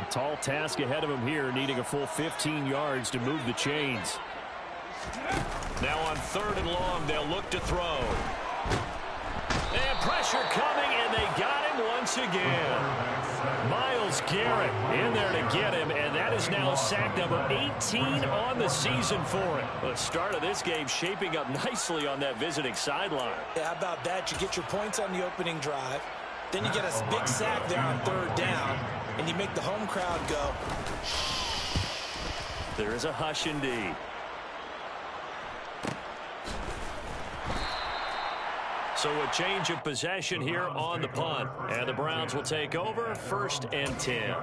Tall task ahead of him here, needing a full 15 yards to move the chains. Now on 3rd and long, they'll look to throw. And pressure coming, and they got him once again. Myles Garrett in there to get him, and that is now sack number 18 on the season for him. The start of this game shaping up nicely on that visiting sideline. Yeah, how about that? You get your points on the opening drive, then you get a big sack there on 3rd down, and you make the home crowd go. There is a hush indeed. So a change of possession here on the punt. And the Browns will take over 1st and 10.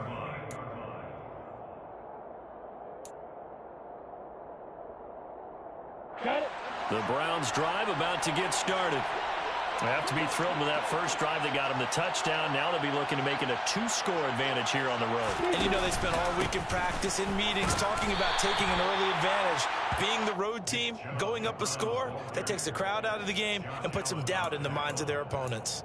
The Browns drive about to get started. They have to be thrilled with that first drive that got them the touchdown. Now they'll be looking to make it a 2-score advantage here on the road. And you know they spent all week in practice, in meetings, talking about taking an early advantage. Being the road team, going up a score, that takes the crowd out of the game and puts some doubt in the minds of their opponents.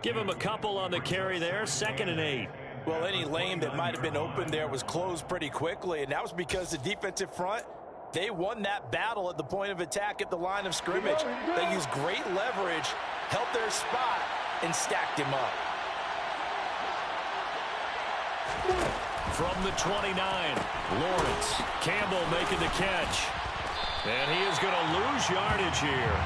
Give them a couple on the carry there, 2nd and 8. Well, any lane that might have been open there was closed pretty quickly, and that was because the defensive front, they won that battle at the point of attack at the line of scrimmage. They used great leverage, helped their spot, and stacked him up. From the 29, Lawrence. Campbell making the catch. And he is going to lose yardage here.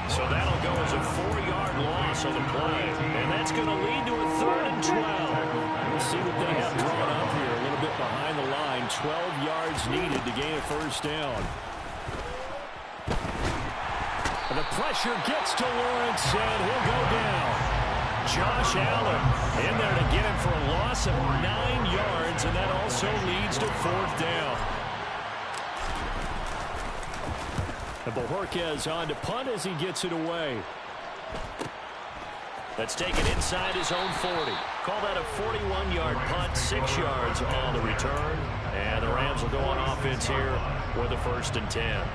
So that'll go as a 4-yard loss on the play. And that's going to lead to a 3rd and 12. We'll see what they have drawn up here. A little bit behind the line. 12 yards needed to gain a 1st down. And the pressure gets to Lawrence, and he'll go down. Josh Allen in there to get him for a loss of 9 yards, and that also leads to 4th down. And Bojorquez on to punt as he gets it away. That's taken inside his own 40. Call that a 41-yard punt, 6 yards on the return. And the Rams will go on offense here with a 1st and 10.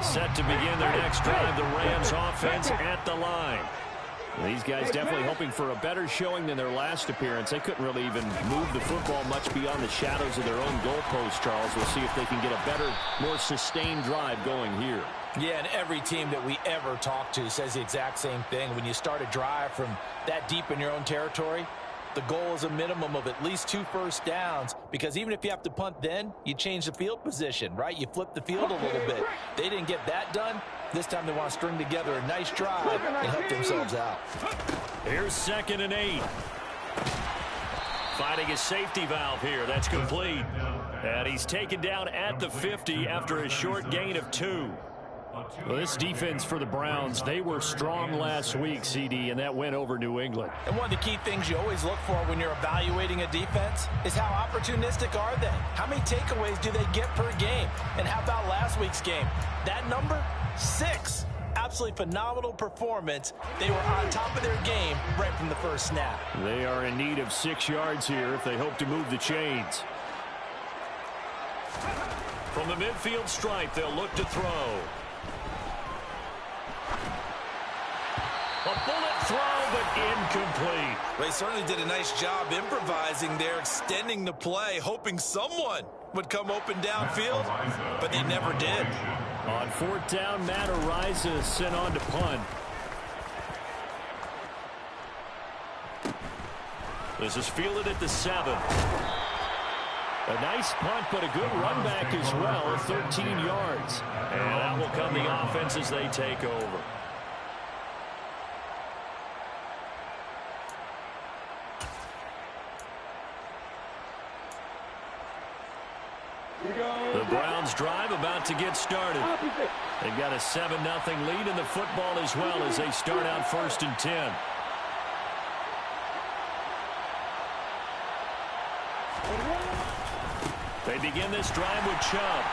Set to begin their next drive, the Rams offense at the line. These guys definitely hoping for a better showing than their last appearance. They couldn't really even move the football much beyond the shadows of their own goalpost, Charles. We'll see if they can get a better, more sustained drive going here. Yeah, and every team that we ever talk to says the exact same thing. When you start a drive from that deep in your own territory, the goal is a minimum of at least 2 first downs, because even if you have to punt then, you change the field position, right? You flip the field a little bit. They didn't get that done. This time they want to string together a nice drive and help themselves out. Here's 2nd and 8. Finding a safety valve here. That's complete. And he's taken down at the 50 after a short gain of 2. Well, this defense for the Browns, they were strong last week, CD, and that went over New England. And one of the key things you always look for when you're evaluating a defense is how opportunistic are they? How many takeaways do they get per game? And how about last week's game? That number, 6. Absolutely phenomenal performance. They were on top of their game right from the first snap. They are in need of 6 yards here if they hope to move the chains. From the midfield stripe, they'll look to throw. A bullet throw, but incomplete. Well, they certainly did a nice job improvising there, extending the play, hoping someone would come open downfield, but they never did. On 4th down, Matt Araiza is sent on to punt. This is fielded at the 7. A nice punt, but a good run back as well, 13 yards. And out will come the offense as they take over. The Browns drive about to get started. They've got a 7-0 lead in the football as well as they start out 1st and 10. They begin this drive with Chubb.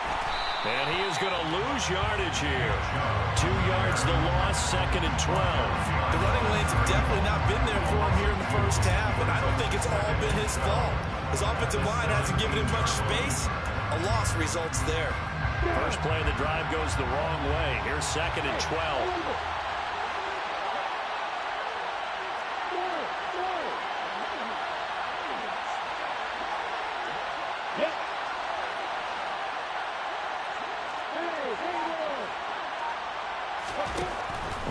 And he is going to lose yardage here. 2 yards the loss, 2nd and 12. The running lanes have definitely not been there for him here in the first half, and I don't think it's all been his fault. His offensive line hasn't given him much space. A loss results there. First play of the drive goes the wrong way. Here's 2nd and 12.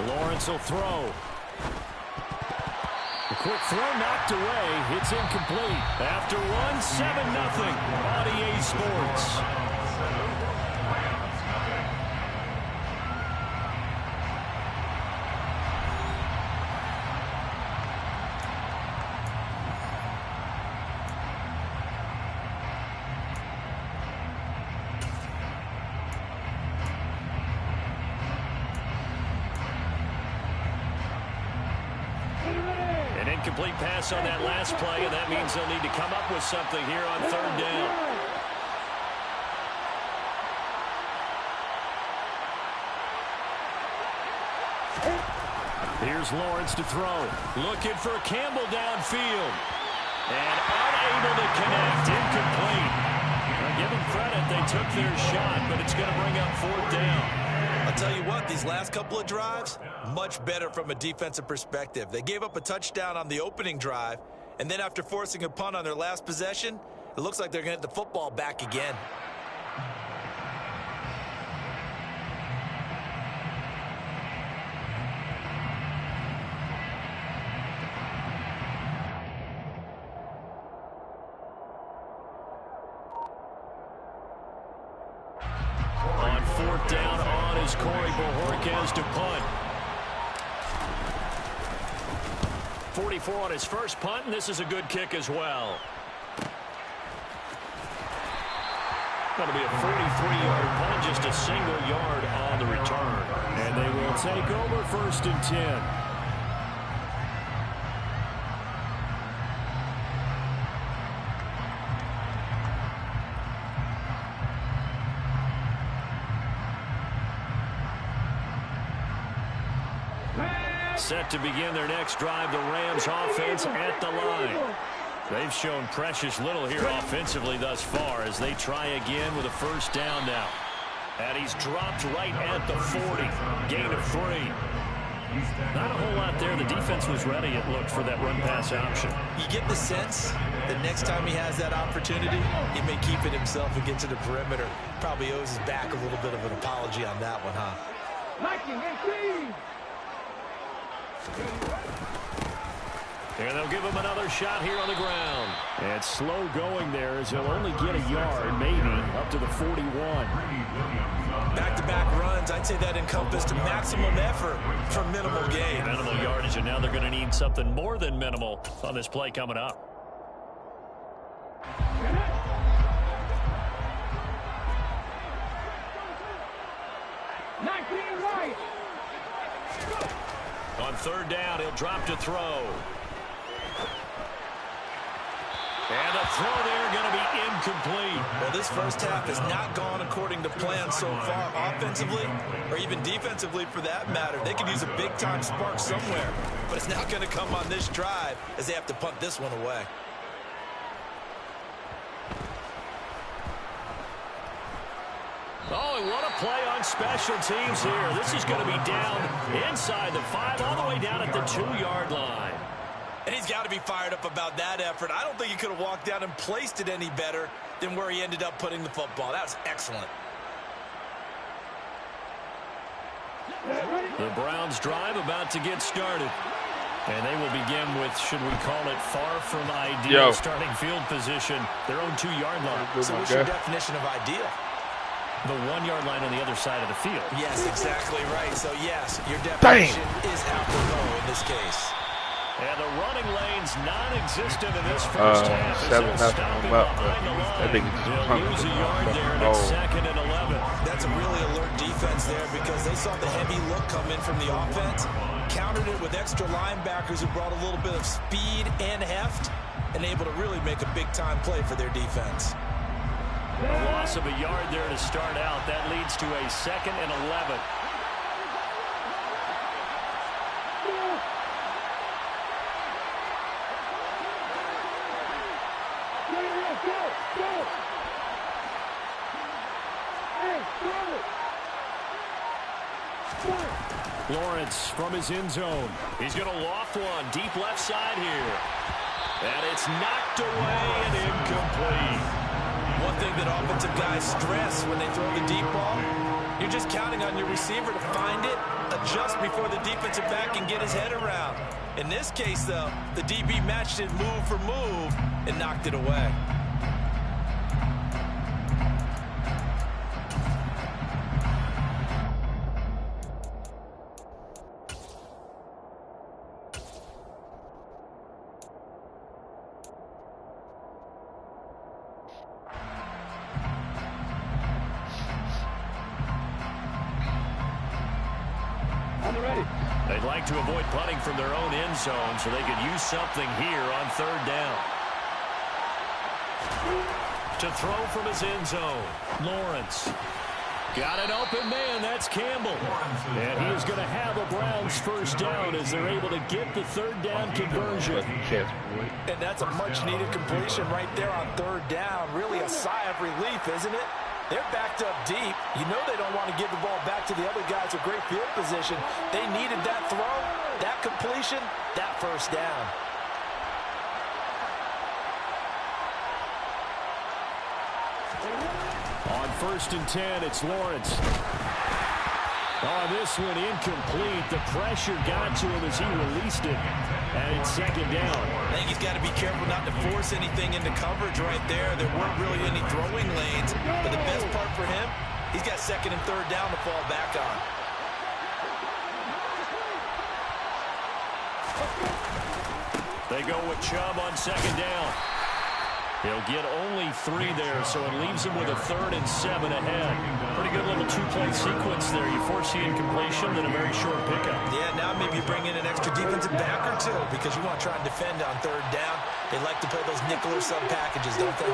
Lawrence will throw. A quick throw knocked away. It's incomplete. After one, 7-0. On EA Sports. Incomplete pass on that last play, and that means they'll need to come up with something here on 3rd down. Here's Lawrence to throw. Looking for Campbell downfield. And unable to connect. Incomplete. Now give them credit. They took their shot, but it's going to bring up 4th down. I'll tell you what, these last couple of drives, much better from a defensive perspective. They gave up a touchdown on the opening drive, and then after forcing a punt on their last possession, it looks like they're going to get the football back again. On 4th down on is Corey Bojorquez to punt. 44 on his first punt, and this is a good kick as well. Going to be a 43-yard punt, just a single yard on the return. And they will take over 1st and 10. Set to begin their next drive, the Rams offense at the line. They've shown precious little here offensively thus far as they try again with a 1st down now. And he's dropped right at the 40. Gain of 3. Not a whole lot there. The defense was ready, it looked, for that run-pass option. You get the sense that next time he has that opportunity, he may keep it himself and get to the perimeter. Probably owes his back a little bit of an apology on that one, huh? And they'll give him another shot here on the ground. And slow going there as he'll only get a yard, maybe, up to the 41. Back-to-back runs, I'd say that encompassed maximum effort for minimal gain. Minimal yardage, and now they're going to need something more than minimal on this play coming up. On 3rd down, he'll drop to throw. And the throw there going to be incomplete. Well, this first half has not gone according to plan so far offensively or even defensively for that matter. They could use a big-time spark somewhere, but it's not going to come on this drive as they have to punt this one away. Oh, and what a play on special teams here. This is going to be down inside the 5, all the way down at the 2-yard line. And he's got to be fired up about that effort. I don't think he could have walked down and placed it any better than where he ended up putting the football. That was excellent. The Browns drive about to get started. And they will begin with, should we call it, far from ideal starting field position, their own 2-yard line. So what's your definition of ideal? The 1-yard line on the other side of the field. Yes, exactly right. So, yes, your definition is apropos in this case. And the running lane's non-existent in this first half. 7-0 on him up. I think they'll lose a yard there, and it's 2nd and 11. That's a really alert defense there because they saw the heavy look come in from the offense, countered it with extra linebackers who brought a little bit of speed and heft, and able to really make a big-time play for their defense. A loss of a yard there to start out. That leads to a 2nd and 11. Go! Lawrence from his end zone. He's going to loft one deep left side here. And it's knocked away and incomplete. One thing that offensive guys stress when they throw the deep ball, you're just counting on your receiver to find it, adjust before the defensive back can get his head around. In this case, though, the DB matched it move for move and knocked it away. They'd like to avoid punting from their own end zone so they could use something here on third down. To throw from his end zone, Lawrence. Got an open man, that's Campbell. And he is going to have a Browns first down as they're able to get the third down conversion. And that's a much-needed completion right there on third down. Really a sigh of relief, isn't it? They're backed up deep. You know they don't want to give the ball back to the other guys with great field position. They needed that throw, that completion, that first down. On 1st and 10, it's Lawrence. On this one, incomplete. The pressure got to him as he released it. And it's second down. I think he's got to be careful not to force anything into coverage right there. There weren't really any throwing lanes. But the best part for him, he's got second and third down to fall back on. They go with Chubb on second down. He'll get only 3 there, so it leaves him with a 3rd and 7 ahead. Pretty good little 2-play sequence there. You force the incompletion, then a very short pickup. Yeah, now maybe you bring in an extra defensive back or two because you want to try and defend on third down. They like to play those nickel or sub packages, don't they?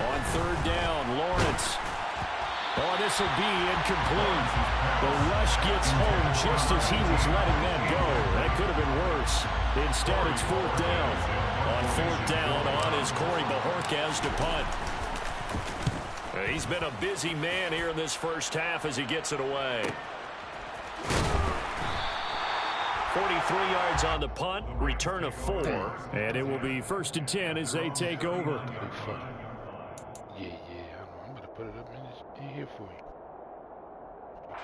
On third down, Lawrence. Oh, this will be incomplete. The rush gets home just as he was letting that go. That could have been worse. Instead, it's 4th down. On 4th down, on is Corey Bojorquez to punt. He's been a busy man here in this first half as he gets it away. 43 yards on the punt, return of 4. And it will be 1st and 10 as they take over. Yeah, I'm going to put it up in here for you.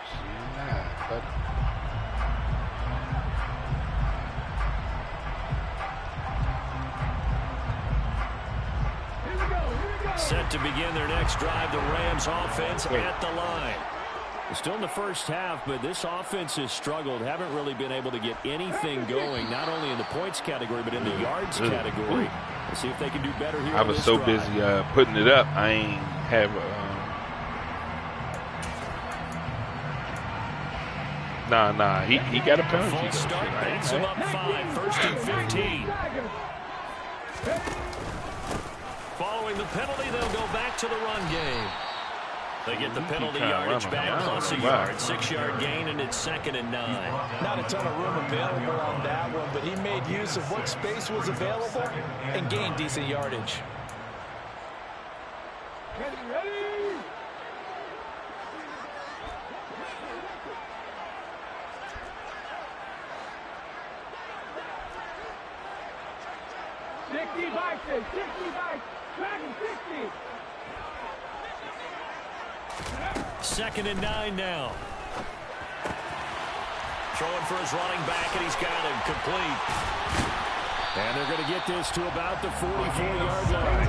See you live, buddy. Set to begin their next drive, the Rams offense at the line. Still in the first half, but this offense has struggled. Haven't really been able to get anything going, not only in the points category, but in the yards category. We'll see if they can do better here. I was so busy putting it up, I ain't have... Nah, he got a penalty. Full start, backs him up 5, 1st and 15. Following the penalty, they'll go back to the run game. They get the penalty yardage back plus a yard, 6-yard gain, and it's 2nd and 9. Not a ton of room available on that one, but he made use of what space was available and gained decent yardage. Ready? 2nd and 9 now. Throwing for his running back, and he's got him complete. And they're going to get this to about the 44-yard line.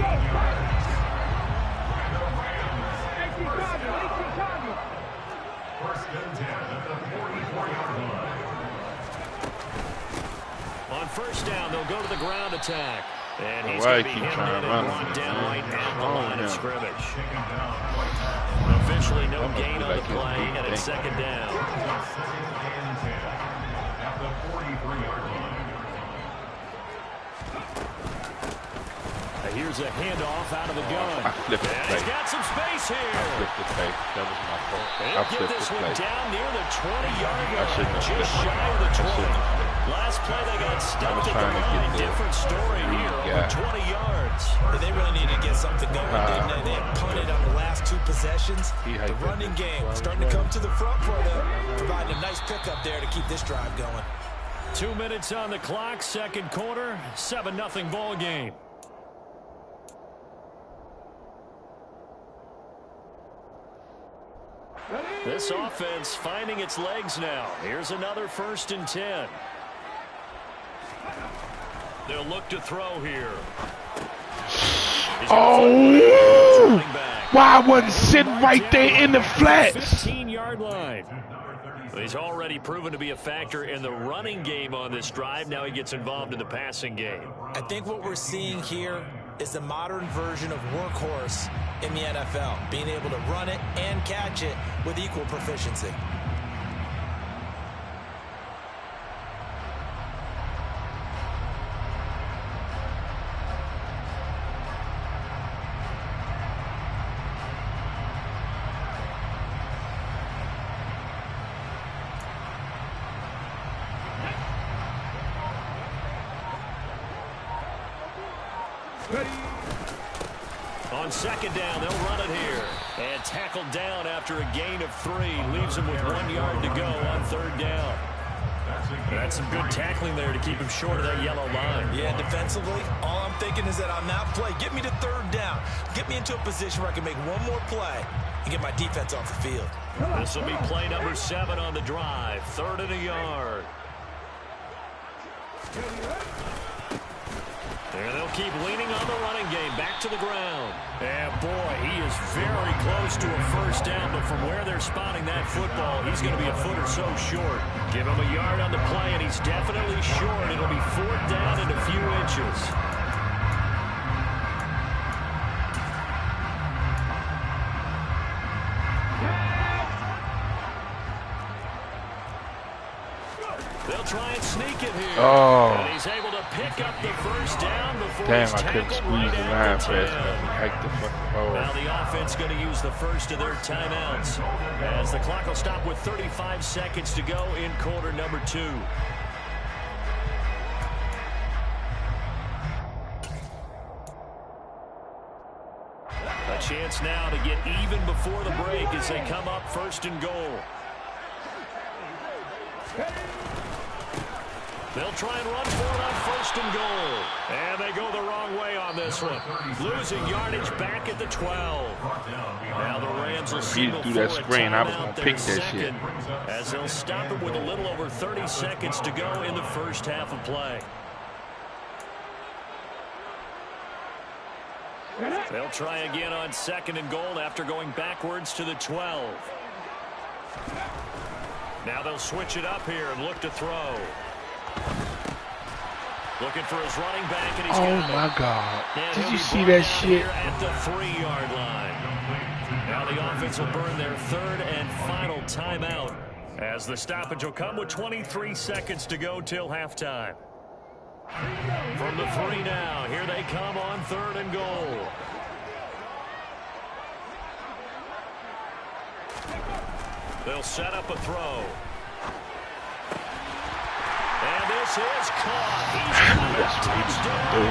On 1st down, they'll go to the ground attack. And he's going to be hit and brought down right at the line of scrimmage. Officially no gain on the play, and it's 2nd down. Here's a handoff out of the gun. And he's got some space here. I flipped the tape. That was my fault. They'll get this one down near the 20-yard line, just shy of the 20. Last play, they got stuck at the line. Different story here, over 20 yards. They really needed to get something going, didn't they? They had punted on the last 2 possessions. The running game starting to come to the front for them, providing a nice pickup there to keep this drive going. 2 minutes on the clock, second quarter, 7-0 ball game. This offense finding its legs now. Here's another 1st and 10. They'll look to throw here. Oh! Why I wasn't sitting right there in the flats? 15-yard line. He's already proven to be a factor in the running game on this drive. Now he gets involved in the passing game. I think what we're seeing here is the modern version of workhorse in the NFL, being able to run it and catch it with equal proficiency. On second down, they'll run it here. And tackled down after a gain of 3. Leaves him with 1 yard to go on 3rd down. That's some good tackling there to keep him short of that yellow line. Yeah, defensively, all I'm thinking is that on that play, get me to 3rd down. Get me into a position where I can make one more play and get my defense off the field. This will be play number 7 on the drive. 3rd and a yard. And they'll keep leaning on the running game. Back to the ground. And boy, he is very close to a 1st down, but from where they're spotting that football, he's going to be a foot or so short. Give him a yard on the play, and he's definitely short. It'll be 4th down and a few inches. They'll try and sneak it here. Oh. And he's able to pick up the 1st down before Damn, he's I couldn't tackled squeeze right the line at fast the 10. enough to hike the fucking ball. Now the offense going to use the first of their timeouts as the clock will stop with 35 seconds to go in quarter number 2. A chance now to get even before the break as they come up 1st and goal. They'll try and run for it on 1st and goal. And they go the wrong way on this one. Losing yardage back at the 12. Now the Rams will signal do that for a screen. I was timeout gonna pick their that shit. second, as they'll stop it with a little over 30 seconds to go in the 1st half of play. They'll try again on 2nd and goal after going backwards to the 12. Now they'll switch it up here and look to throw. Looking for his running back, and he's got it. Oh my God. And Did he'll you be see brought that down shit? here at the 3-yard line. Now the offense will burn their 3rd and final timeout as the stoppage will come with 23 seconds to go till halftime. From the 3 now, here they come on 3rd and goal. They'll set up a throw. And this is caught. He's got a touchdown.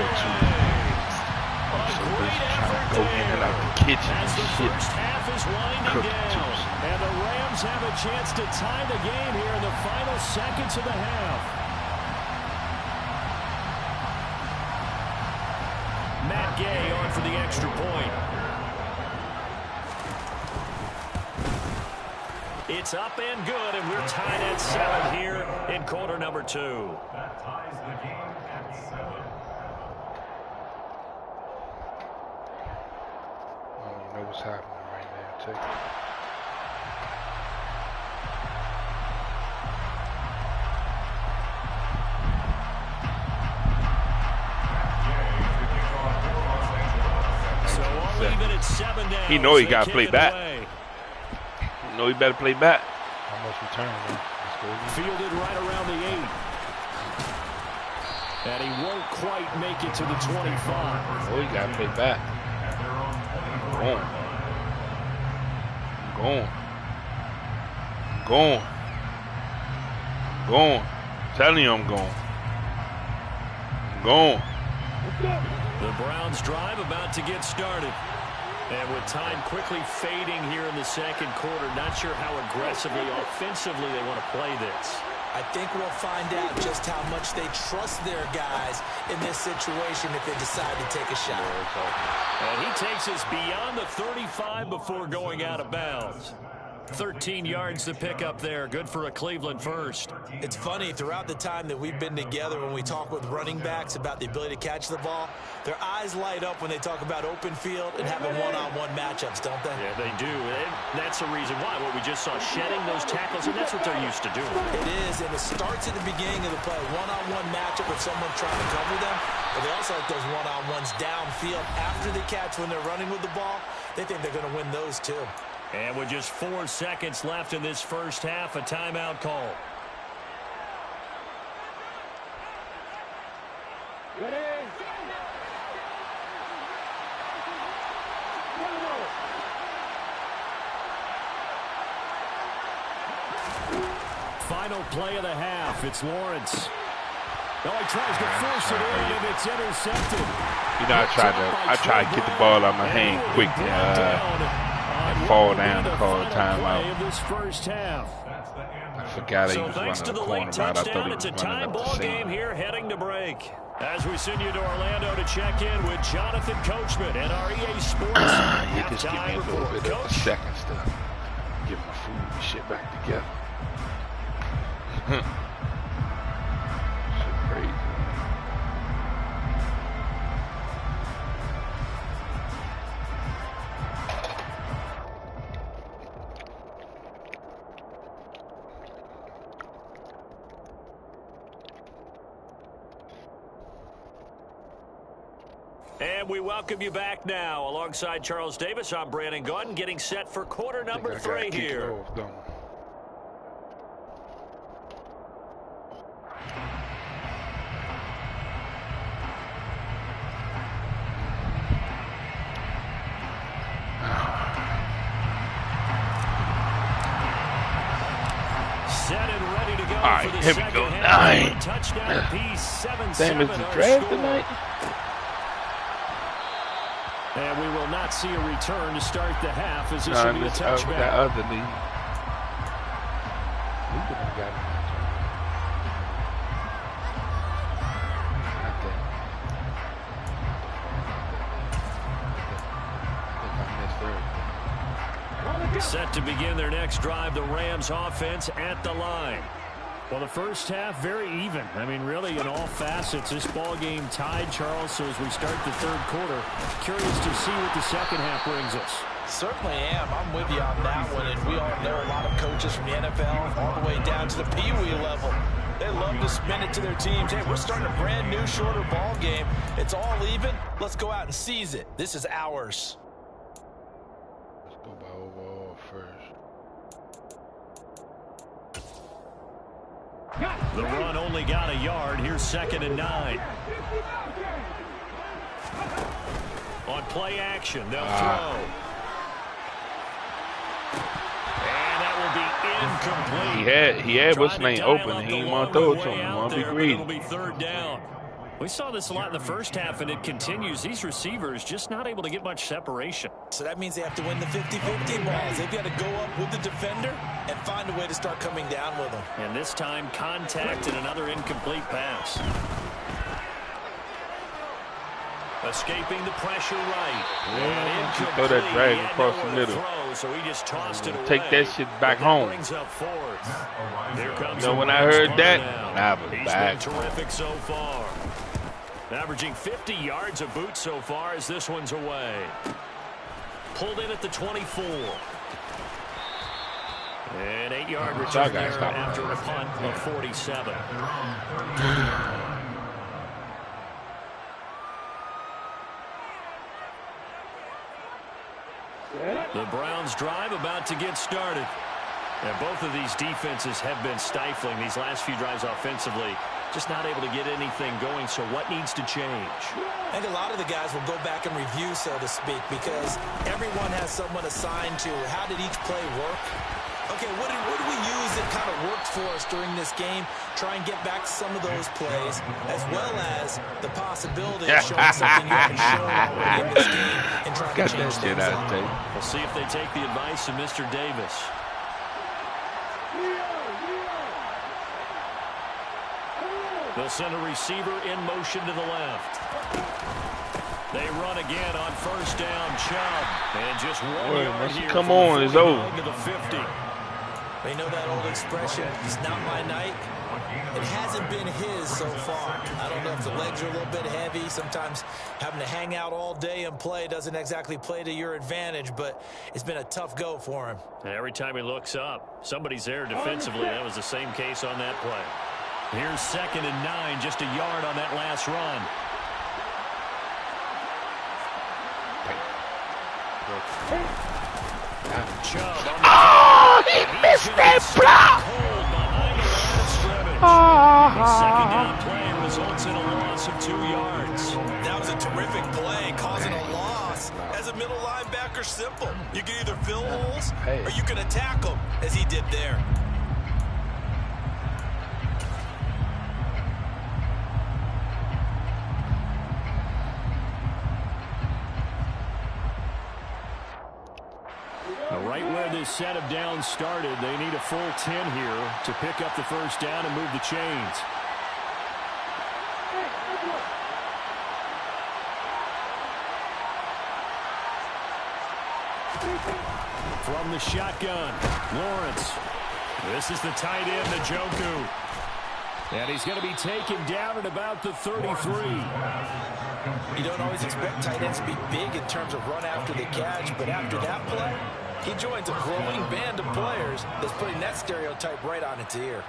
A great effort Go in and out the kitchen as the and shit. first half is winding down. And the Rams have a chance to tie the game here in the final seconds of the half. Matt Gay on for the extra point. It's up and good, and we're tied at 7 here in quarter number 2. That ties the game at 7. I don't even know what's happening right now, too. So all even at 7 now. He know he They gotta kick play it back. away. You know he better play back. Almost returned, man. Fielded right around the 8. And he won't quite make it to the 25. Oh, he gotta play back. Going. Going. Going. Going. Telling you I'm going. I'm going. The Browns drive about to get started. And with time quickly fading here in the second quarter, not sure how aggressively, offensively they want to play this. I think we'll find out just how much they trust their guys in this situation if they decide to take a shot. And he takes us beyond the 35 before going out of bounds. 13 yards to pick up there. Good for a Cleveland first. It's funny, throughout the time that we've been together, when we talk with running backs about the ability to catch the ball, their eyes light up when they talk about open field and having one-on-one matchups, don't they? Yeah, they do. And that's the reason why. What we just saw, shedding those tackles, and that's what they're used to doing. It is, and it starts at the beginning of the play. One-on-one matchup with someone trying to cover them, but they also like those one-on-ones downfield after the catch when they're running with the ball. They think they're going to win those too. And with just 4 seconds left in this first half, a timeout call. Final play of the half. It's Lawrence. No, he tries to force it in, and it's intercepted. You know, I try to get the ball out of my hand quick. Fall down and call a timeout. I forgot he was running the corner route. I thought he was It's a running tie up the ball seam. game here heading to break. As we send you to Orlando to check in with Jonathan Coachman and our EA Sports You just give me a halftime little report. bit of a Coach. second stuff. Get my food and shit back together. Shit crazy. And we welcome you back now. Alongside Charles Davis, I'm Brandon Gaudin, getting set for quarter number 3 here. Set and ready to go. All right, for the here we second go. half. 9. Touchdown apiece, 7-7 Damn, is the our draft score. tonight? And we will not see a return to start the half as this will be a That touchback. other league. We could have got him. Set to begin their next drive, the Rams offense at the line. Well, the first half, very even. I mean, really, in all facets, this ball game tied, Charles. So as we start the third quarter, curious to see what the second half brings us. Certainly am. I'm with you on that one, and we all know a lot of coaches from the NFL all the way down to the Pee Wee level. They love to spin it to their teams. Hey, we're starting a brand new, shorter ball game. It's all even. Let's go out and seize it. This is ours. Let's go by overall first. The run only got a yard. Here's 2nd and 9. On play action, they'll throw. And that will be incomplete. He had what's name open. He didn't want to throw it to him. He want to be greedy. It'll be 3rd down. We saw this a lot in the first half, and it continues. These receivers just not able to get much separation. So that means they have to win the 50-50 balls. They've got to go up with the defender and find a way to start coming down with them. And this time, contact and another incomplete pass. Escaping the pressure right. And Throw that drag He had across the nowhere to middle. throw, so he just tossed it away. Take that shit back That home. brings up 4th. Here comes You know, the when I Rams heard punter that, now. I was He's back. been terrific so far. Averaging 50 yards of boot so far as this one's away. Pulled in at the 24. An 8-yard return there after a punt of 47. The Browns drive about to get started. And both of these defenses have been stifling these last few drives offensively. Just not able to get anything going, so what needs to change? I think a lot of the guys will go back and review, so to speak, because everyone has someone assigned to how did each play work. A okay, what do we use that kind of worked for us during this game? Try and get back to some of those plays, as well as the possibility of showing something you haven't shown already in this game and trying to change things up. We'll see if they take the advice of Mr. Davis. They'll send a receiver in motion to the left. They run again on first down, Chubb. And just 1 yard here. Come on, it's over. To the 50. You know that old expression, it's not my night. It hasn't been his so far. I don't know if the legs are a little bit heavy. Sometimes having to hang out all day and play doesn't exactly play to your advantage, but it's been a tough go for him. And every time he looks up, somebody's there defensively. That was the same case on that play. Here's 2nd and 9, just a yard on that last run. Oh, he missed that block! Second down play results in a loss of 2 yards. That was a terrific play, causing a loss. As a middle linebacker, simple. You can either fill holes or you can attack them, as he did there. Right where this set of downs started, they need a full 10 here to pick up the first down and move the chains. From the shotgun, Lawrence. This is the tight end, Njoku. And he's going to be taken down at about the 33. You don't always expect tight ends to be big in terms of run after the catch, but after that play, he joins a growing band of players that's putting that stereotype right on its ear.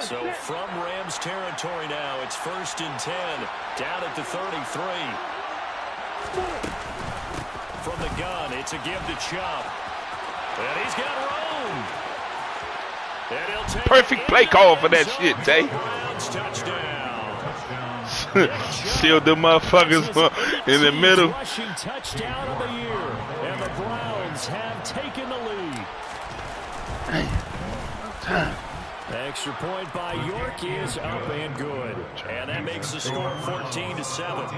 So from Rams territory now, it's 1st and 10, down at the 33. From the gun, it's a give to Chubb. And he's got room. And he'll take perfect play call for that shit, Tay. Shield the motherfuckers in the middle. Rushing touchdown of the year. And the Browns have taken the lead. Extra point by York is up and good. And that makes the score 14-7.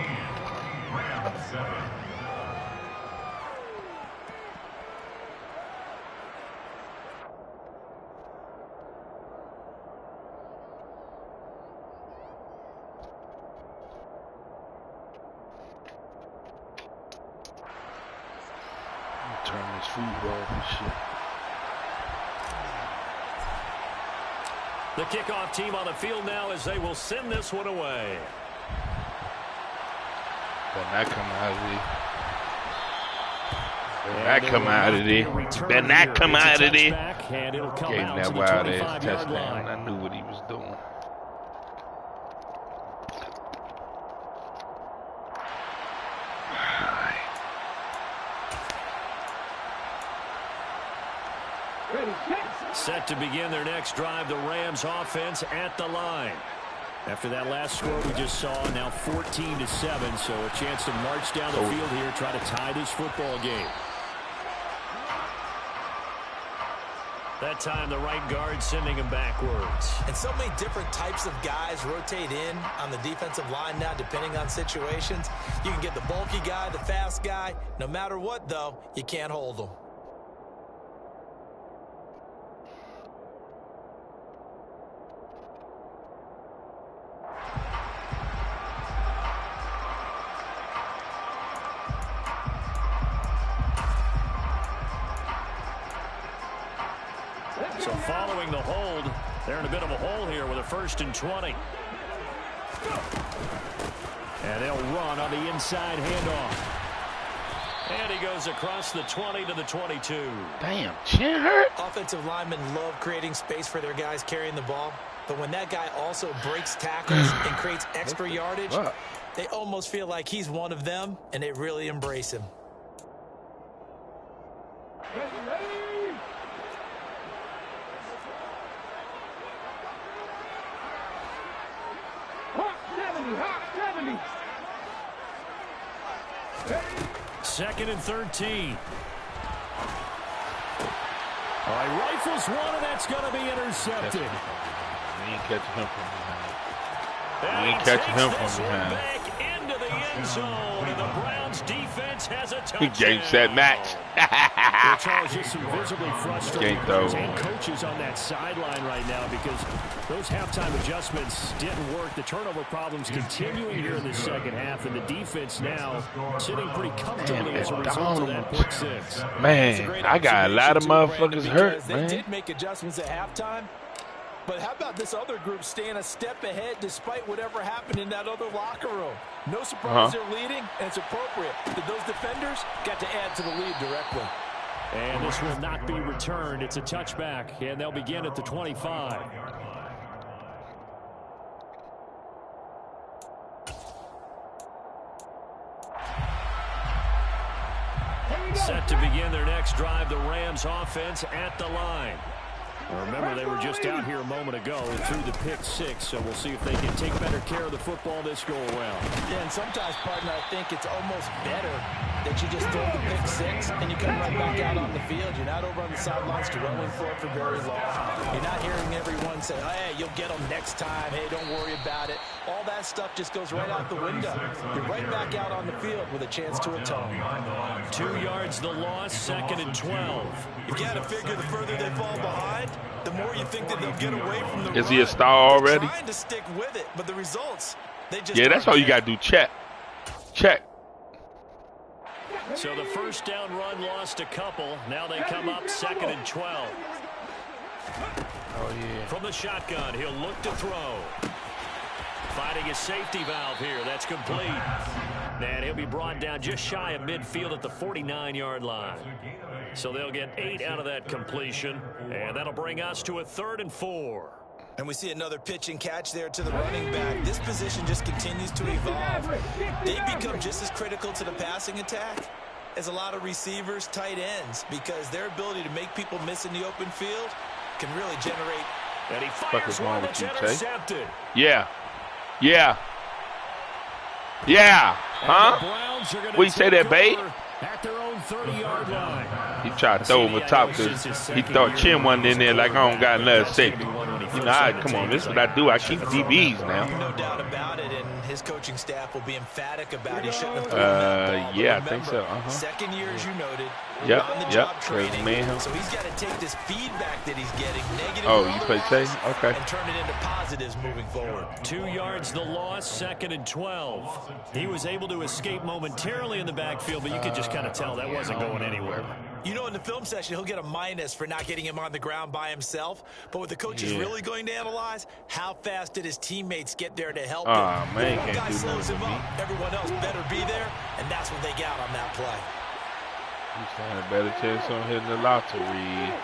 Turn this food off and shit. The kickoff team on the field now as they will send this one away. Better not come out of there. Better not come out of there. Better not come out of there. Gave him that wild ass touchdown. I knew what he was doing. Set to begin their next drive, the Rams offense at the line. After that last score we just saw, now 14-7, so a chance to march down the field here, try to tie this football game. That time the right guard sending him backwards. And so many different types of guys rotate in on the defensive line now, depending on situations. You can get the bulky guy, the fast guy. No matter what, though, you can't hold them. So following the hold, they're in a bit of a hole here with a 1st and 20. And they'll run on the inside handoff. And he goes across the 20 to the 22. Damn, chin hurt. Offensive linemen love creating space for their guys carrying the ball. But when that guy also breaks tackles and creates extra yardage, they almost feel like he's one of them, and they really embrace him. 2nd and 13. All right, rifles one, and that's going to be intercepted. We ain't catching him from behind. And We ain't catching him from takes this one behind. back into the end zone, and the Browns defense has a touchdown. Game, set, match. Well, Charles, just some visibly frustrated Game throw. players and coaches on that sideline right now because those halftime adjustments didn't work. The turnover problems continuing here in the second half, and the defense now sitting pretty comfortably as a result of that pick six. Man, I got a lot of motherfuckers hurt, They man. did make adjustments at halftime. But how about this other group staying a step ahead despite whatever happened in that other locker room? No surprise they're leading, and it's appropriate that those defenders got to add to the lead directly. And this will not be returned. It's a touchback, and they'll begin at the 25. Set to begin their next drive, the Rams offense at the line. Remember, they were just out here a moment ago through the pick six, so we'll see if they can take better care of the football this go-around. Yeah, and sometimes, partner, I think it's almost better that you just throw the pick six and you come right back out on the field. You're not over on the sidelines dwelling for it for very long. You're not hearing everyone say, hey, you'll get them next time. Hey, don't worry about it. All that stuff just goes right out the window. You're right back out on the field with a chance to atone. 2 yards the loss, 2nd and 12. You got to figure the further they fall behind, the more you think that they'll get away from the Is he run. a star already? They're trying to stick with it, but the results, they just Yeah, that's all you got to do. Check. Check. So the first down run lost a couple. Now they come up 2nd and 12. Oh, yeah. From the shotgun, he'll look to throw. Finding a safety valve here. That's complete. And he'll be brought down just shy of midfield at the 49-yard line. So they'll get 8 out of that completion. And that'll bring us to a 3rd and 4. And we see another pitch and catch there to the running back. This position just continues to evolve. They become just as critical to the passing attack as a lot of receivers, tight ends, because their ability to make people miss in the open field can really generate. And he Fuck is fires wrong one with that's you, Tay? intercepted. Yeah. Yeah. Yeah. Huh? Browns are gonna What you say take that, babe? over at their own 30-yard line. He tried to throw over top because he thought Chin wasn't in there like I don't got another safety. You know, come on, this is what I do. I keep DBs now. No doubt about it, and his coaching staff will be emphatic about he shouldn't have thrown that ball. Yeah, I But think so. remember, second year, as you noted, Yep, on the yep, job crazy training. man. So he's got to take this feedback that he's getting, negative Oh, or you play Tay? otherwise, Okay. and turn it into positives moving forward. 2 yards the loss, 2nd and 12. He was able to escape momentarily in the backfield, but you could just kind of tell that wasn't going anywhere. You know, in the film session, he'll get a minus for not getting him on the ground by himself. But what the coach is really going to analyze, how fast did his teammates get there to help him? Man, If one can't guy do slows nothing him with me. up, everyone else better be there, and that's what they got on that play. He's had a better chance on hitting the lottery.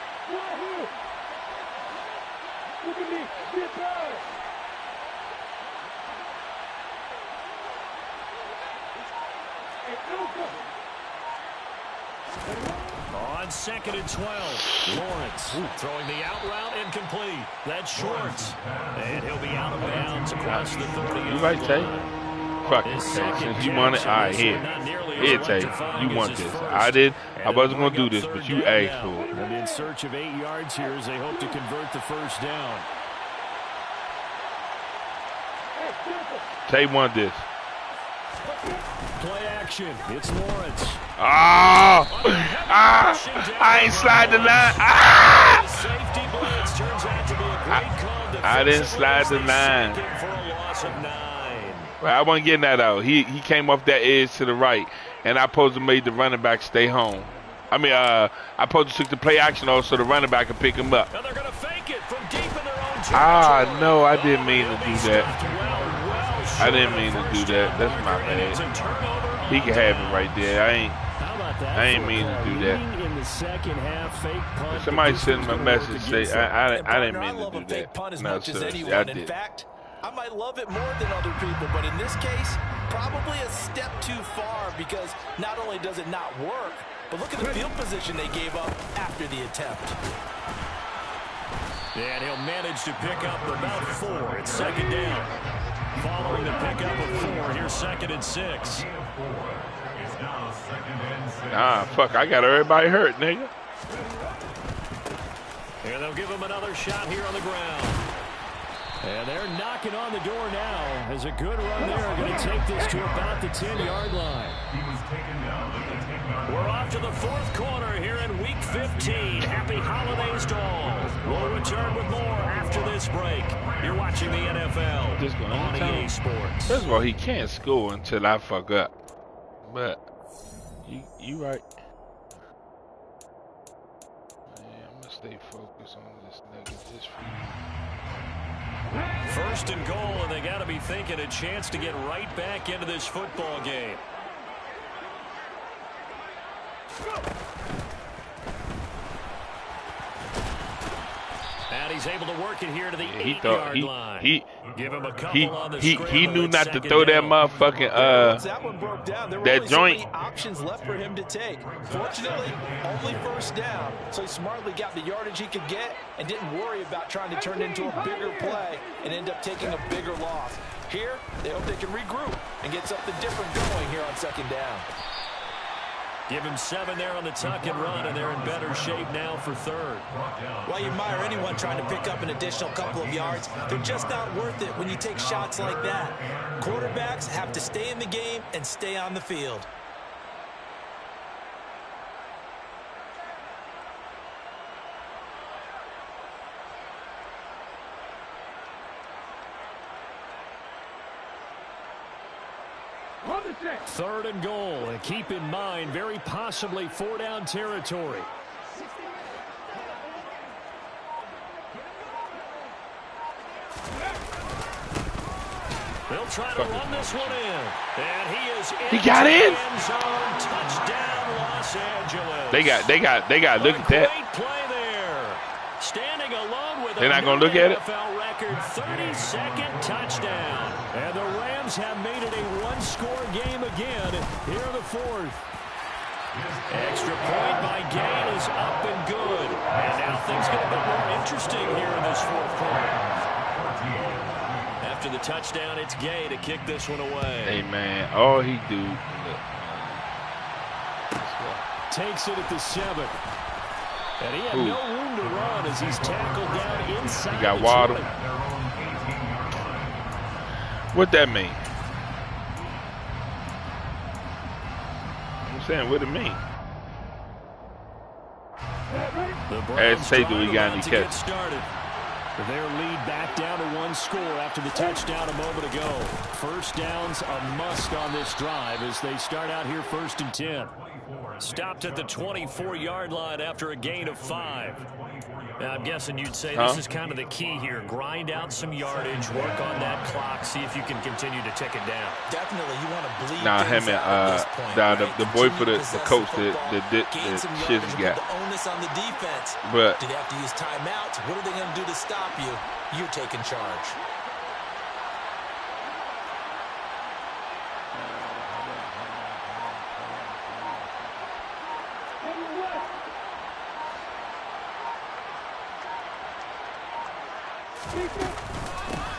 On 2nd and 12, Lawrence throwing the out route incomplete. That's Schwartz. And he'll be out of bounds across the 30. You right, Tay? Fuck it, Tay. Since you want it, all right, here. Here, Tay. You want this. I did. I wasn't going to do this, but you asked for it. And in search of 8 yards here as they hope to convert the first down. Tay won this. Play action. It's Lawrence. I ain't slide the line. Safety blitz turns out to be a great call. I didn't slide the line. For a loss of 9. Well, I wasn't getting that out. He came off that edge to the right, and I supposed to made the running back stay home. I mean, I supposed to took the play action off so the running back could pick him up. Now they're going to fake it from deep in their own territory. No, I didn't mean to do that. I didn't mean to do that. That's my bad. He can have it right there. I ain't mean to do that. In the second half, fake punt. Somebody sent me a message say I didn't mean I love to a do fake punt that. as No, much as sir. anyone. I In did. fact, I might love it more than other people, but in this case, probably a step too far because not only does it not work, but look at the field position they gave up after the attempt. And he'll manage to pick up about 4. It's 2nd down. Following the pickup of 4, here's 2nd and 6. Now 2nd and 6. Nah, fuck, I got everybody hurt, nigga. And they'll give him another shot here on the ground. And they're knocking on the door now as a good run there. Going to take this to about the 10-yard line. He was taken down at the 10-yard line. We're off to the 4th quarter here in Week 15. Happy holidays to all. We'll return with more after this break. You're watching the NFL Just gonna on tell EA him. Sports. First of all, he can't score until I fuck up. But you right. Yeah, I'm gonna stay focused on this nigga just for you. 1st and goal, and they got to be thinking a chance to get right back into this football game. And he's able to work it here to the 8-yard line. Give him a couple on the he scramble knew at not to second throw that down. motherfucking that one broke down. There were that only so joint. many options left for him to take. Fortunately, only 1st down, so he smartly got the yardage he could get and didn't worry about trying to turn it into a bigger play and end up taking a bigger loss. Here, they hope they can regroup and get something different going here on 2nd down. Give him 7 there on the tuck and run, and they're in better shape now for 3rd. While you admire anyone trying to pick up an additional couple of yards, they're just not worth it when you take shots like that. Quarterbacks have to stay in the game and stay on the field. Third and goal, and keep in mind, very possibly 4-down territory. They'll try to run this one in, and he is in. He got in. End zone. Touchdown, Los Angeles. They got. Look at that. Great play there. Standing alone with They're a not gonna look at it? NFL record 32nd touchdown. And the Rams have made it a one-score game again here in the 4th. Extra point by Gay is up and good. And now things get a bit more interesting here in this 4th quarter. After the touchdown, it's Gay to kick this one away. Hey man, all he do. Takes it at the 7. And he had no room to run as he's tackled down inside. He got the Waddle. 20. What that mean? I'm saying, what it mean? The Browns say, do we trying got to any get catch? started. Their lead back down to 1 score after the touchdown a moment ago. 1st down's a must on this drive as they start out here 1st and 10. Stopped at the 24-yard line after a gain of 5. Now, I'm guessing you'd say this is kind of the key here. Grind out some yardage, work on that clock, see if you can continue to tick it down. Definitely, you want to bleed. Nah, him things out at this and point, the right? boy Continue for to the possess coach football, that gain some shit yardage he got. with the onus on the defense. But Do they have to use timeouts? What are they going to do to stop you? You're taking charge.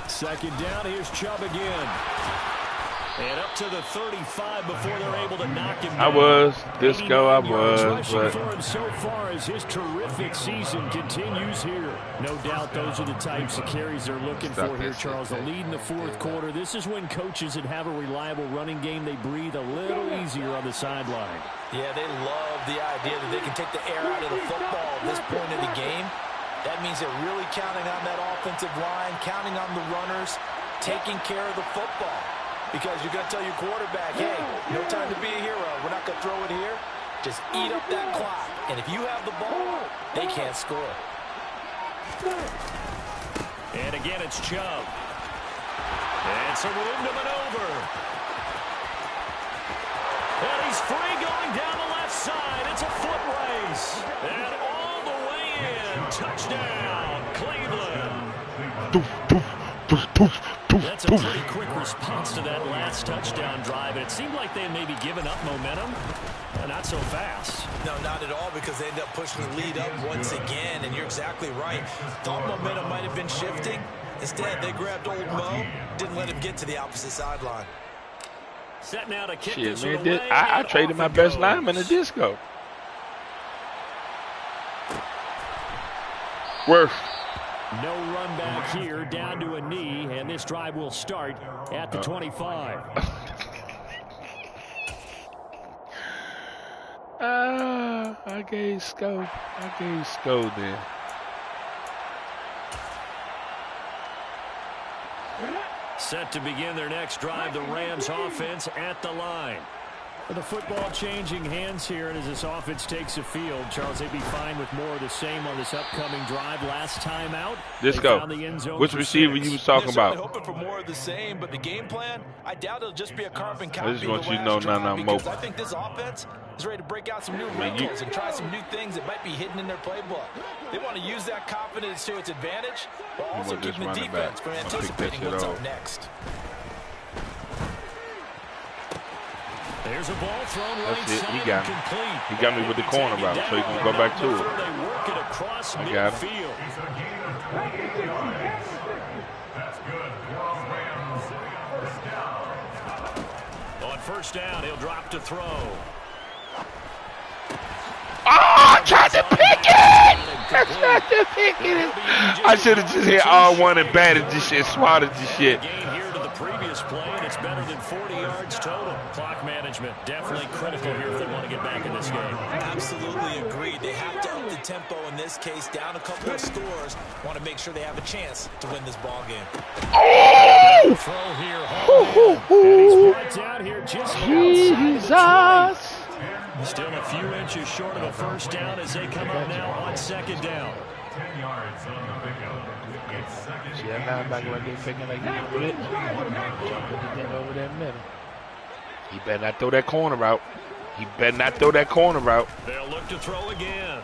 Second down, here's Chubb again. And up to the 35 before they're able to knock him down. I was, Disco, I 89 yards was, rushing but for him so far as his terrific season continues here. No doubt those are the types of carries they're looking Stop for here, that shit, Charles. The man. lead in the 4th quarter. This is when coaches that have a reliable running game, they breathe a little easier on the sideline. Yeah, they love the idea that they can take the air out of the football at this point of the game. That means they're really counting on that offensive line, counting on the runners, taking care of the football. Because you're going to tell your quarterback, hey, no time to be a hero. We're not going to throw it here. Just eat up that clock. And if you have the ball, they can't score. And again, it's Chubb. And some room to maneuver. And he's free going down the left side. It's a foot race. And all the way in. Touchdown, Cleveland. That's a pretty quick response to that last touchdown drive. It seemed like they may be giving up momentum. Not so fast. No, not at all, because they end up pushing the lead up once again, and you're exactly right. Thought momentum might have been shifting. Instead, they grabbed old Mo, didn't let him get to the opposite sideline. Set now to kick Shit, this man. one away, I and traded off my it best goes. lineman to disco. Worth. No run back here, down to a knee, and this drive will start at the 25. I gave Sco then. Set to begin their next drive, the Rams offense at the line. The football changing hands here, and as this offense takes the field, Charles, they'd be fine with more of the same on this upcoming drive. Last time out, Disco. Which receiver 6. you was talking about? Hoping for more of the same, but the game plan, I doubt it'll just be a carbon copy. I just want of the you to know, last drive, nah, because Mo. I think this offense is ready to break out some new Man, you- wrinkles and try some new things that might be hidden in their playbook. They want to use that confidence to its advantage, while also want this keeping the running defense back. from I'll pick that anticipating shit what's off. up next. There's a ball thrown right That's it. He side got me. incomplete. He got me with the corner route, so he can go back to Before it. they work it across I got him. midfield. It's a gain of 28 yards. That's good for Rams. First down. On first down, he'll drop to throw. Oh, I tried to pick it! I tried to pick it. I should have just hit R1 and batted this shit, swatted this shit. Gain here to the previous play, and it's better than 40 yards total. Clock management definitely critical here if they want to get back in this game. Absolutely agreed. They have to up the tempo in this case, down a couple of scores. Want to make sure they have a chance to win this ball game. Oh! Throw here, and he's brought down here just outside the 20. Still a few inches short of a first down as they come up now on second down. 10 yards on the pickup. It's second See that linebacker right there picking like he a blitz. Jumping the thing over that middle. He better not throw that corner out. He better not throw that corner out. They'll look to throw again.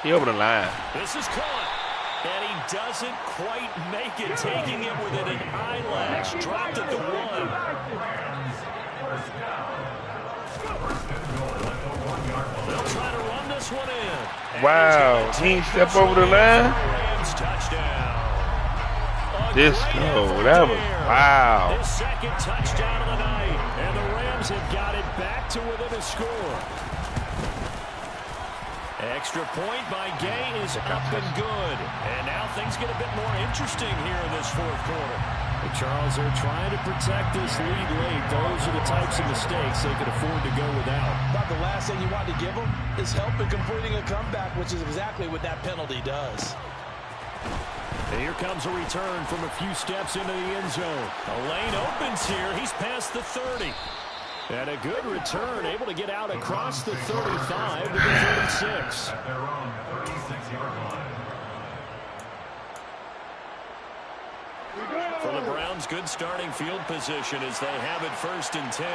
He over the line. This is caught. And he doesn't quite make it, taking it within an eyelash. Dropped at the 1. They'll try to run this one in. Wow, he ain't step over the line. Rams touchdown. Disco, that was wow. His second touchdown of the night. And the Rams have got it back to within a score. Extra point by Gay is up and good. And now things get a bit more interesting here in this fourth quarter. Hey, Charles, they're trying to protect this lead late. Those are the types of mistakes they could afford to go without. About the last thing you want to give them is help in completing a comeback, which is exactly what that penalty does. And here comes a return from a few steps into the end zone. A lane opens here. He's past the 30. And a good return, able to get out across the 35 to the 36. at their own 36-yard line. For the Browns, good starting field position as they have it 1st and 10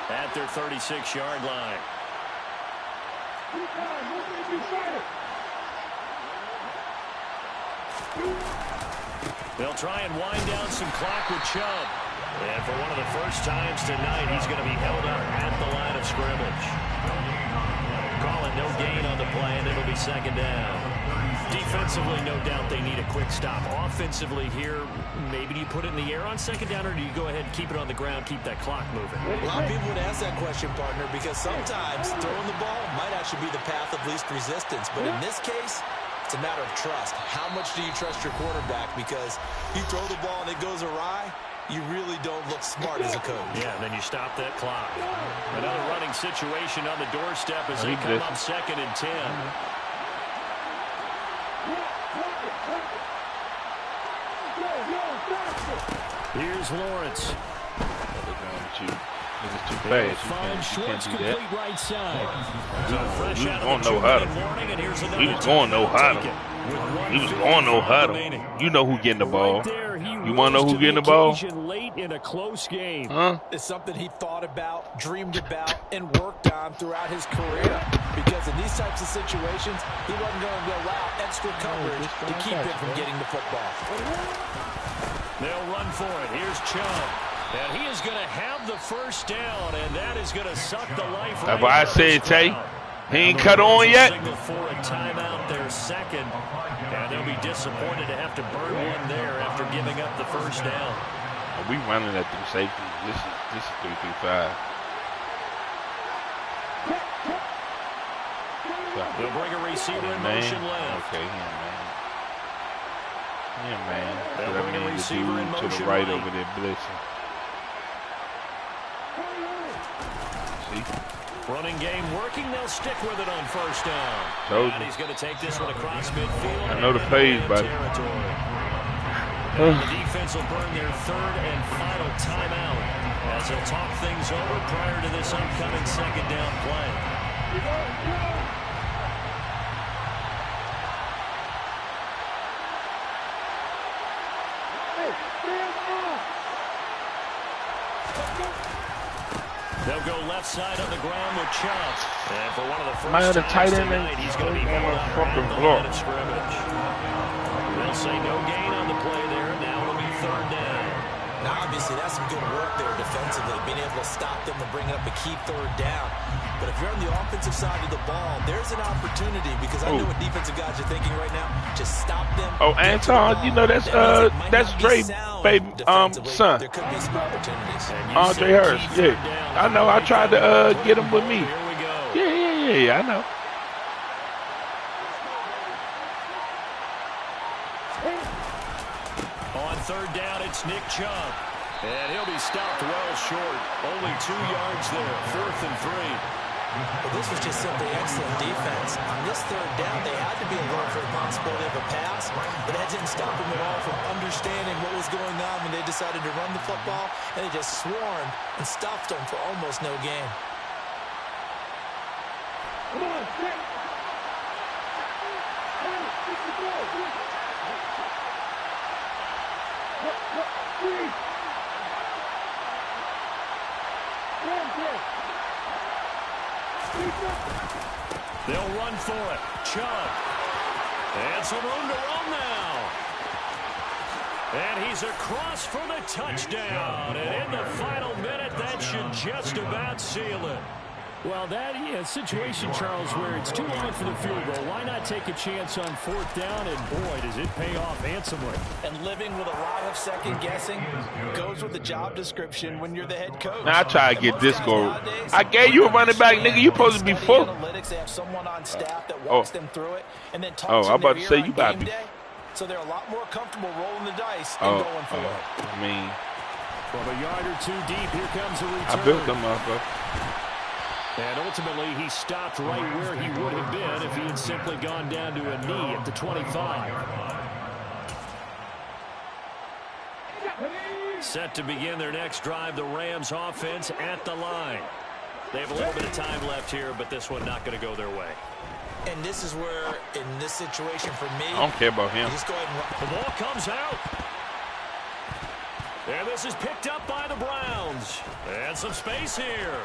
at their 36-yard line. They'll try and wind down some clock with Chubb. And for one of the first times tonight, he's going to be held up at the line of scrimmage. Calling no gain on the play, and it'll be second down. Defensively, no doubt they need a quick stop. Offensively here, maybe do you put it in the air on second down, or do you go ahead and keep it on the ground, keep that clock moving? A lot of people would ask that question, partner, because sometimes throwing the ball might actually be the path of least resistance. But in this case, it's a matter of trust. How much do you trust your quarterback? Because you throw the ball and it goes awry, you really don't look smart as a coach. Yeah, then you stop that clock. Another running situation on the doorstep as they come up 2nd and 10. Here's Lawrence. It's too fast. Find Schwartz You can't do complete that. right side. We Fresh was out going of the no huddle. 2-minute warning, and here's We another was going no time. huddle. Take it with We was 1:55 going no huddle. remaining. You know who getting the ball. Right there, he You want to know rose who to getting the ball? occasion late in a close game. Huh? It's something he thought about, dreamed about, and worked on throughout his career. Because in these types of situations, he wasn't going to allow extra coverage to keep him from getting the football. They'll run for it. Here's Chubb. And he is going to have the first down, and that is going to suck the life right That's why I out of said, this Tay, crowd. he ain't cut on yet. Signal for a timeout there 2nd, and they'll be disappointed to have to burn one there after giving up the first down. Are we running that through safety? This is 3-3-5. They'll bring a receiver in motion left. Okay, yeah, man. Yeah, man. They'll bring a receiver in motion to the right right. over there blitzing. See? Running game working. They'll stick with it on first down. Told And you. he's going to take this one across midfield. I know the and plays, into buddy. territory. And the defense will burn their third and final timeout as they'll talk things over prior to this upcoming second down play. They'll go left side on the ground with Chubb. And for one of the My first other tight times end tonight, he's going to be on held the out fucking around the floor. line of scrimmage. They'll say no gain on the play there. Now it'll be third down. Now, obviously, that's some good work there defensively, being able to stop them and bring up a key third down. But if you're on the offensive side of the ball, there's an opportunity because I know what defensive guys are thinking right now. Just stop them. Oh, Anton, you know that's Dre, baby, son. There could be some opportunities. Andre Harris, yeah. I know. I tried to get him with me. Here we go. Yeah. I know. On third down, it's Nick Chubb. And he'll be stopped well short. Only 2 yards there. 4th and 3. Well, this was just simply excellent defense. On this third down, they had to be alert for the possibility of a pass, but that didn't stop them at all from understanding what was going on when they decided to run the football, and they just swarmed and stopped them for almost no gain. Come on, stick. They'll run for it. Chubb. And some room to run now. And he's across for the touchdown. And in the final minute, that should just about seal it. Well, that situation, Charles, where it's too long for the field goal. Why not take a chance on fourth down? And boy, does it pay off handsomely. And living with a lot of second guessing goes with the job description when you're the head coach. Now I try to get this goal. I gave you a running back, nigga. You supposed to be full. Analytics, they have someone on staff that walks them through it and then Oh, talks I'm in their about to ear say on you about game to be. day. So they're a lot more comfortable rolling the dice and going for it. I mean, From a yard or two deep, here comes a return. I built them motherfucker. And ultimately, he stopped right where he would have been if he had simply gone down to a knee at the 25. Set to begin their next drive, the Rams offense at the line. They have a little bit of time left here, but this one not going to go their way. And this is where, in this situation for me, I don't care about him. you just go ahead and run. The ball comes out. And this is picked up by the Browns. And some space here.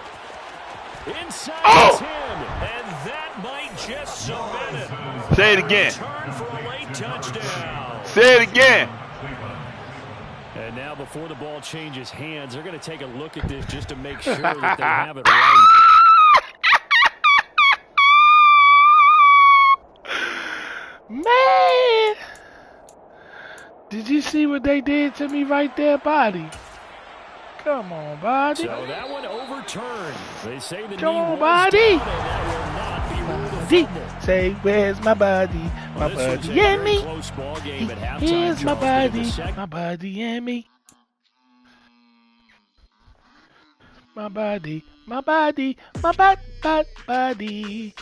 Inside is him. And that might just cement it. Say it again. Turn for a late touchdown. Say it again. And now before the ball changes hands, they're going to take a look at this just to make sure that they have it right. Man, did you see what they did to me right there, body? Come on, body. So that one overturned. They say the Come knee on, was body. down, and that will not be ruled a Body. fumble. Say, where's my body? My Well, this was body a and very me. close ball game at halftime, Here's my Charles, but in the body. second My body and me. My body. My body. My body.